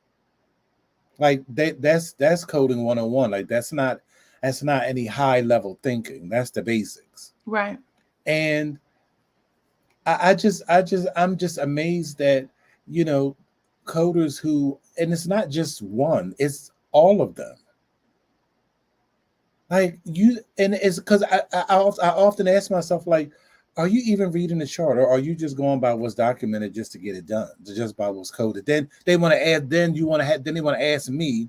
Speaker 1: Like that's coding 101. Like that's not any high level thinking. That's the basics.
Speaker 2: Right.
Speaker 1: And I'm just amazed that coders who, and it's not just one, it's all of them. Like and it's because I often ask myself, like, are you even reading the chart, or are you just going by what's documented just to get it done, just by what's coded? Then they want to add. Then you want to have. Then they want to ask me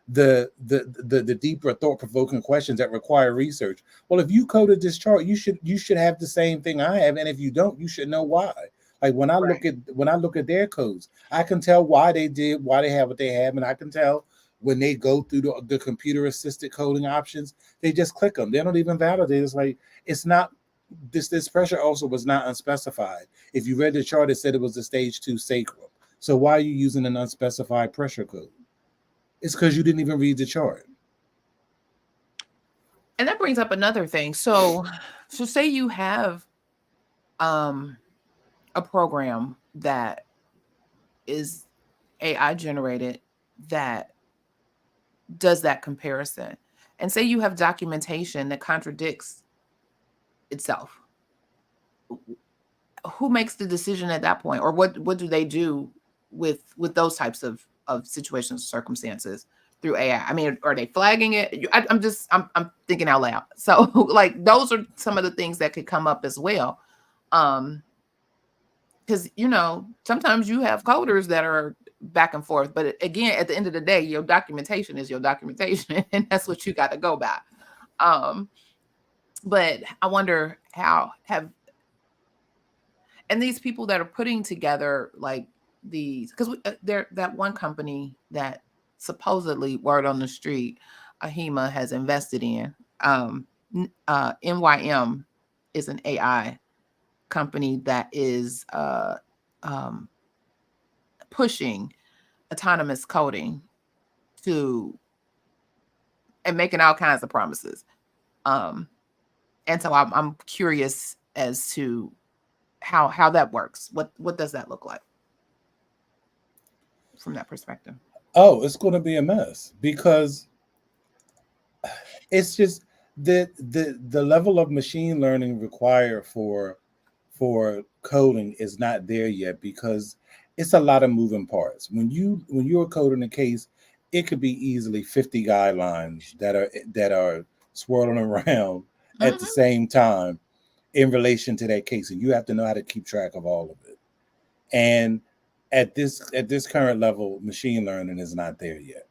Speaker 1: the deeper thought-provoking questions that require research. Well, if you coded this chart, you should have the same thing I have, and if you don't, you should know why. Like when I
Speaker 2: Right.
Speaker 1: look at their codes, I can tell why they have what they have, and I can tell when they go through the computer assisted coding options, they just click them. They don't even validate. It's like it's not this pressure also was not unspecified. If you read the chart, it said it was a stage 2 sacral. So why are you using an unspecified pressure code? It's because you didn't even read the chart.
Speaker 2: And that brings up another thing. So say you have a program that is AI generated that does that comparison. And say you have documentation that contradicts itself. Who makes the decision at that point? Or what do they do with those types of situations, circumstances through AI? I mean, are they flagging it? I'm thinking out loud. So like those are some of the things that could come up as well. Because sometimes you have coders that are back and forth, but again, at the end of the day, your documentation is your documentation, and that's what you got to go by. But I wonder how have and these people that are putting together like these, because there that one company that supposedly word on the street, AHIMA has invested in. NYM is an AI company that is um, pushing autonomous coding to and making all kinds of promises. Um, and so I'm curious as to how that works. What does that look like from that perspective?
Speaker 1: Oh, it's going to be a mess because it's just the level of machine learning required for coding is not there yet because it's a lot of moving parts. When you're coding a case, it could be easily 50 guidelines that are swirling around at the
Speaker 2: Hmm.
Speaker 1: same time in relation to that case, and you have to know how to keep track of all of it. And at this current level, machine learning is not there yet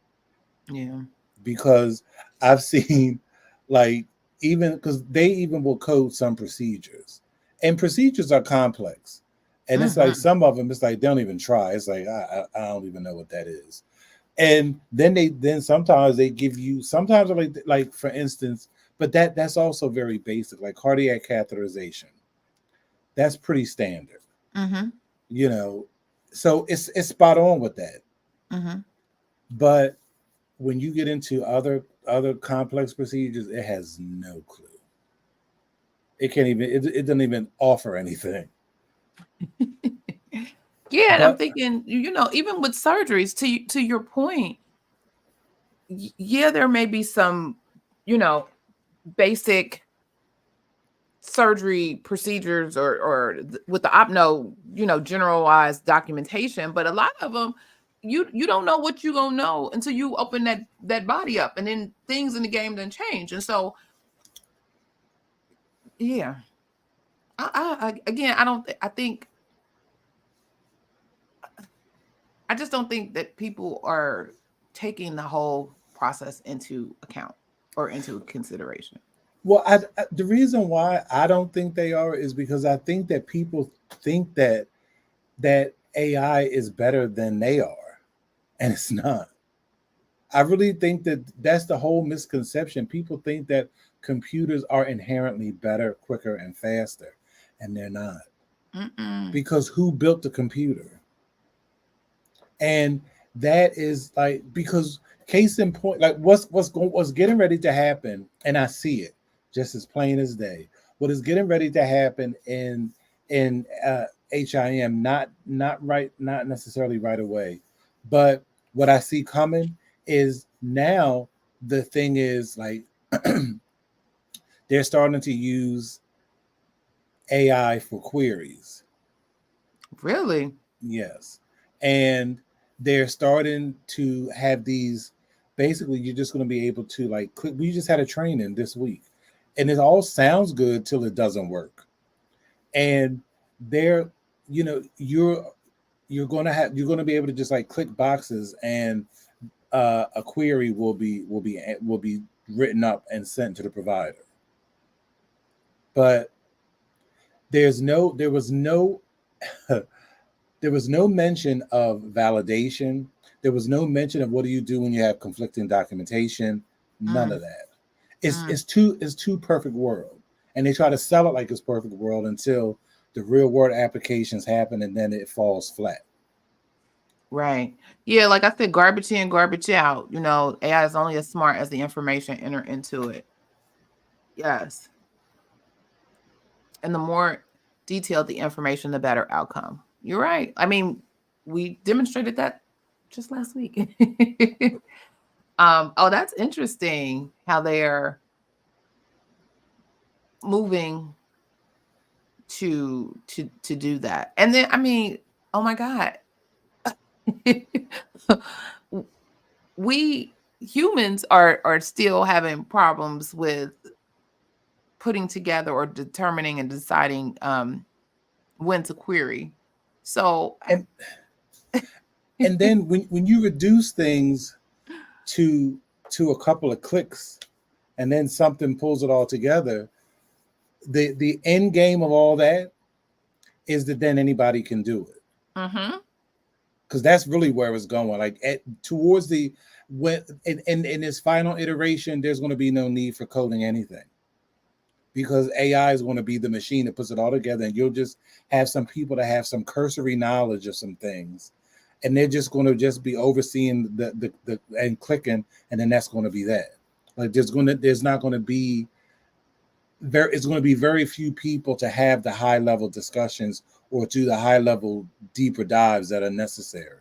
Speaker 2: Yeah.
Speaker 1: because I've seen like even because they even will code some procedures, and procedures are complex, and it's like
Speaker 2: Hmm.
Speaker 1: some of them it's like they don't even try. It's like I don't even know what that is, and then sometimes they give you sometimes like for instance, but that's also very basic like cardiac catheterization. That's pretty standard,
Speaker 2: Hmm.
Speaker 1: you know. So it's spot on with that,
Speaker 2: Hmm.
Speaker 1: but when you get into other complex procedures, it has no clue. It can't even it doesn't even offer anything.
Speaker 2: Yeah, and I'm
Speaker 1: But
Speaker 2: thinking, even with surgeries, to your point, yeah, there may be some, you know, basic surgery procedures or with the opno, generalized documentation, but a lot of them you don't know what you're gonna know until you open that body up, and then things in the game then change. And so yeah, again, I don't I think I just don't think that people are taking the whole process into account or into consideration.
Speaker 1: well, the reason why I don't think they are is because I think that people think that AI is better than they are, and it's not. I really think that that's the whole misconception. People think that computers are inherently better, quicker, and faster, and they're not.
Speaker 2: Mm-mm.
Speaker 1: Because who built the computer? And that is like because case in point, like what's getting ready to happen, and I see it just as plain as day. What is getting ready to happen in HIM, not necessarily right away, but what I see coming is now the thing is like they're starting to use AI for queries.
Speaker 2: Really?
Speaker 1: Yes. And they're starting to have these basically you're just going to be able to like click. We just had a training this week and it all sounds good till it doesn't work. and they're, you're going to be able to just like click boxes, and a query will be written up and sent to the provider. But there was no there was no mention of validation. There was no mention of what do you do when you have conflicting documentation. None of that. It's too perfect world, and they try to sell it like it's perfect world until the real world applications happen, and then it falls flat.
Speaker 2: Right. Yeah, like I said, garbage in, garbage out. AI is only as smart as the information entered into it. Yes. And the more detailed the information, the better outcome. You're right. I mean, we demonstrated that just last week. Oh, that's interesting how they are moving to do that. And then, I mean, oh my God. We humans are still having problems with putting together or determining and deciding when to query. So
Speaker 1: And then when you reduce things to a couple of clicks, and then something pulls it all together, the end game of all that is that then anybody can do it. Because that's really where it's going. Like towards the when in its final iteration, there's going to be no need for coding anything, because AI is going to be the machine that puts it all together, and you'll just have some people that have some cursory knowledge of some things, and they're just going to just be overseeing the and clicking, and then that's going to be that. Like it's going to be very few people to have the high level discussions or do the high level deeper dives that are necessary,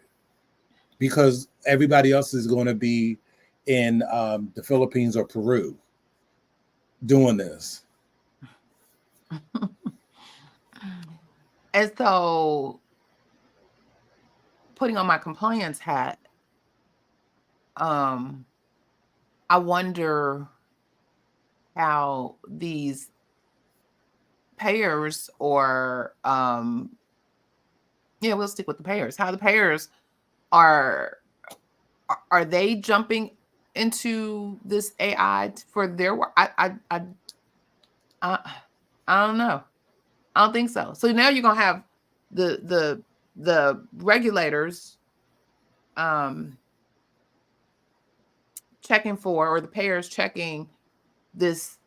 Speaker 1: because everybody else is going to be in the Philippines or Peru doing this.
Speaker 2: And so, putting on my compliance hat, I wonder how these payers or we'll stick with the payers. How the payers are they jumping into this AI for their work? I don't know. I don't think so. So now you're gonna have the regulators checking for, or the payers checking this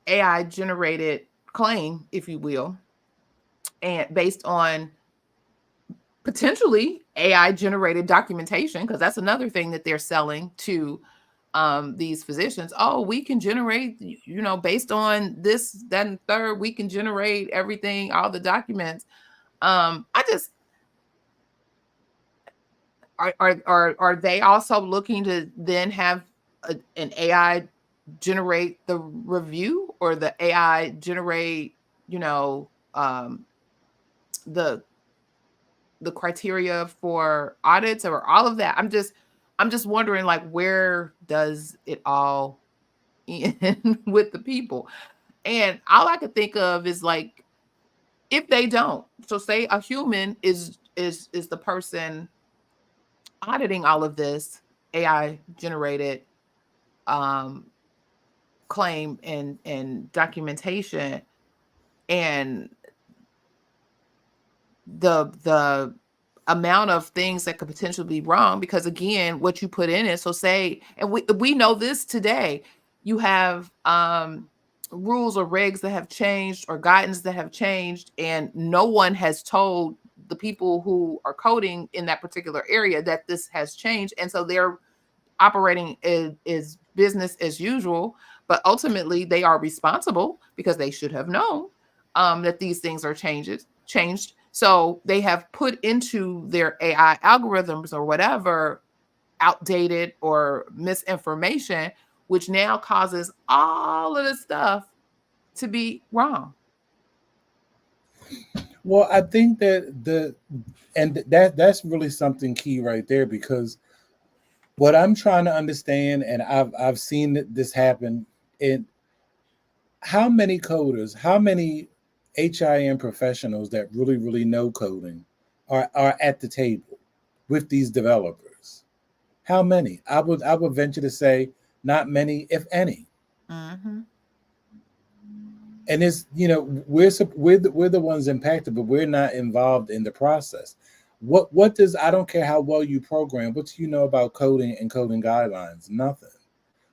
Speaker 2: AI generated claim, if you will, and based on potentially AI generated documentation, because that's another thing that they're selling to these physicians. Oh, we can generate, based on this, that, and third, we can generate everything, all the documents. I just are they also looking to then have an AI generate the review, or the AI generate, the criteria for audits, or all of that? I'm just wondering, like, where does it all end with the people? And all I could think of is, like, if they don't, so say a human is the person auditing all of this AI generated claim and documentation, and the amount of things that could potentially be wrong, because again, what you put in it. So say, and we know this today, you have rules or regs that have changed, or guidance that have changed, and no one has told the people who are coding in that particular area that this has changed, and so they're operating is business as usual. But ultimately they are responsible, because they should have known that these things are changed. So they have put into their AI algorithms or whatever outdated or misinformation, which now causes all of this stuff to be wrong.
Speaker 1: Well, I think that that's really something key right there, because what I'm trying to understand, and I've seen this happen in how many coders, how many HIM professionals that really, really know coding are at the table with these developers? How many? I would venture to say not many, if any.
Speaker 2: Mm-hmm.
Speaker 1: And it's, we're the ones impacted, but we're not involved in the process. What does, I don't care how well you program, what do you know about coding and coding guidelines? Nothing.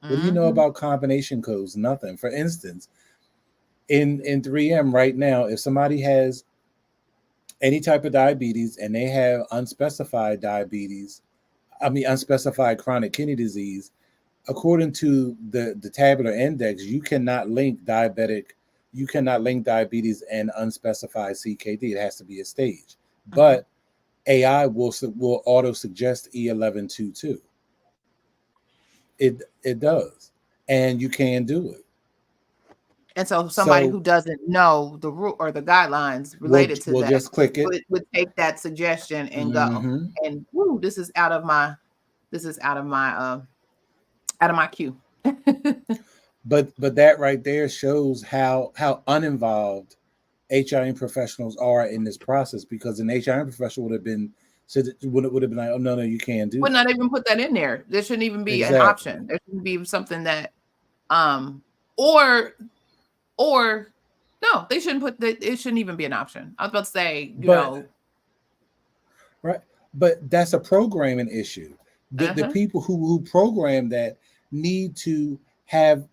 Speaker 1: What do you know
Speaker 2: Mm-hmm.
Speaker 1: about combination codes? Nothing. For instance, in 3M right now, if somebody has any type of diabetes and they have unspecified diabetes, unspecified chronic kidney disease, according to the tabular index, you cannot link diabetes and unspecified CKD. It has to be a stage.
Speaker 2: Mm-hmm.
Speaker 1: But AI will auto suggest E1122. It does, and you can do it.
Speaker 2: And so somebody
Speaker 1: So
Speaker 2: who doesn't know the rule or the guidelines related to
Speaker 1: we'll
Speaker 2: that
Speaker 1: just click it.
Speaker 2: would take that suggestion and go.
Speaker 1: Hmm.
Speaker 2: And woo, this is out of my queue.
Speaker 1: But that right there shows how uninvolved HRM professionals are in this process, because an HRM professional would have been like, oh no, you can't do
Speaker 2: Would
Speaker 1: that.
Speaker 2: not even put that in there. There shouldn't even be an
Speaker 1: Exactly.
Speaker 2: option. There shouldn't be something that or no, they shouldn't put that. It shouldn't even be an option. I was about to say,
Speaker 1: But right, but that's a programming issue. The
Speaker 2: uh-huh.
Speaker 1: people who program that need to have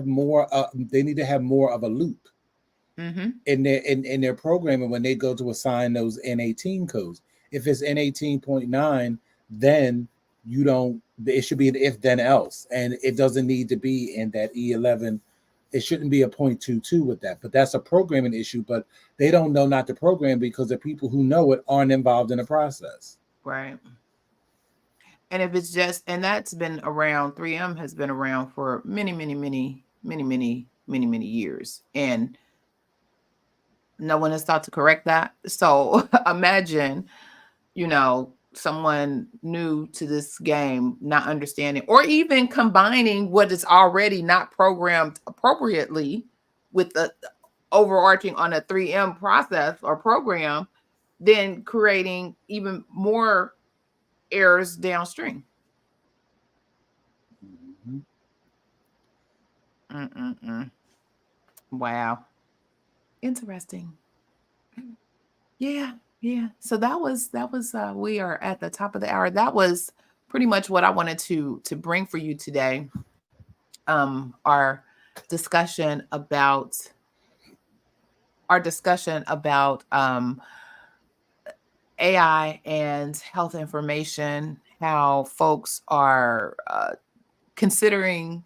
Speaker 1: more of a loop
Speaker 2: Mm-hmm.
Speaker 1: in their programming when they go to assign those N18 codes. If it's N18.9, then you don't. It should be an if then else, and it doesn't need to be in that E11. It shouldn't be a 0.22 with that. But that's a programming issue. But they don't know not to program because the people who know it aren't involved in the process.
Speaker 2: Right. And if it's just, and that's been around, 3M has been around for many, many, many, many, many, many, many years. And no one has thought to correct that. So imagine, someone new to this game not understanding or even combining what is already not programmed appropriately with the overarching on a 3M process or program, then creating even more errors downstream.
Speaker 1: Mm-hmm.
Speaker 2: Mm-mm-mm. Wow. Interesting. Yeah, yeah. So that was we are at the top of the hour. That was pretty much what I wanted to bring for you today. Our discussion about AI and health information, how folks are considering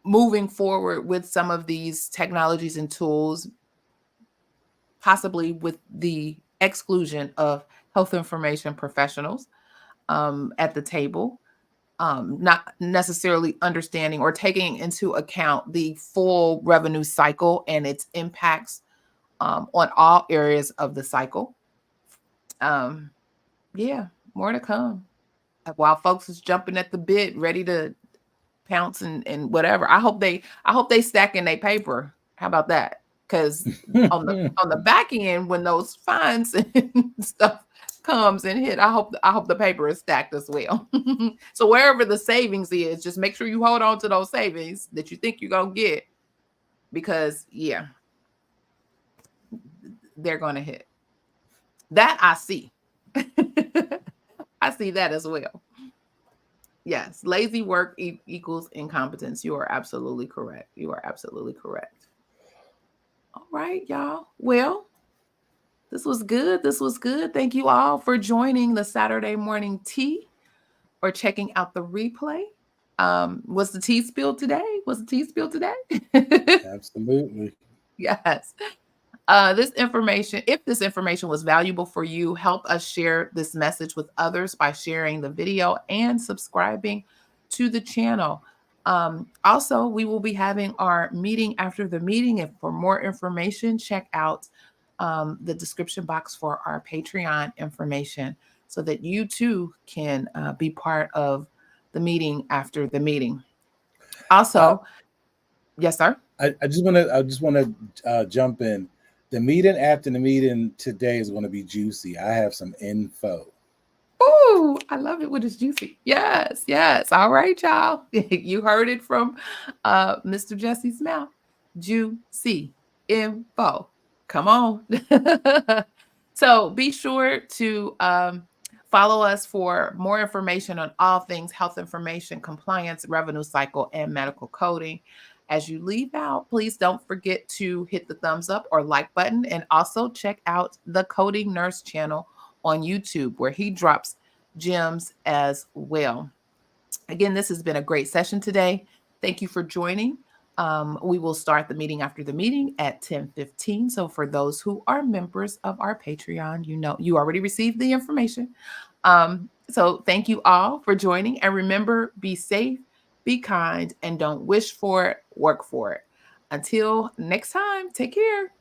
Speaker 2: moving forward with some of these technologies and tools, possibly with the exclusion of health information professionals at the table, not necessarily understanding or taking into account the full revenue cycle and its impacts on all areas of the cycle. Um, yeah, more to come. While folks is jumping at the bit, ready to pounce and whatever. I hope they stack in their paper. How about that? Because on the back end, when those fines and stuff comes and hit, I hope the paper is stacked as well. So wherever the savings is, just make sure you hold on to those savings that you think you're gonna get, because yeah, they're gonna hit. That I see. I see that as well. Yes, lazy work equals incompetence. You are absolutely correct. You are absolutely correct. All right, y'all. Well, this was good. This was good. Thank you all for joining the Saturday morning tea or checking out the replay. Was the tea spilled today? Was the tea spilled today?
Speaker 1: Absolutely.
Speaker 2: Yes. If this information was valuable for you, help us share this message with others by sharing the video and subscribing to the channel. Also, we will be having our meeting after the meeting. If for more information, check out the description box for our Patreon information so that you too can be part of the meeting after the meeting.
Speaker 1: I,
Speaker 2: Also, yes, sir.
Speaker 1: I just want to jump in. The meeting after the meeting today is going to be juicy. I have some info.
Speaker 2: Oh, I love it when it's juicy. Yes, yes. All right, y'all. You heard it from Mr. Jesse's mouth. Juicy info. Come on. So be sure to follow us for more information on all things health information, compliance, revenue cycle, and medical coding. As you leave out, please don't forget to hit the thumbs up or like button, and also check out the Coding Nurse channel on YouTube, where he drops gems as well. Again, this has been a great session today. Thank you for joining. We will start the meeting after the meeting at 10:15. So for those who are members of our Patreon, you know, you already received the information. So thank you all for joining. And remember, be safe, be kind, and don't wish for it, work for it. Until next time, take care.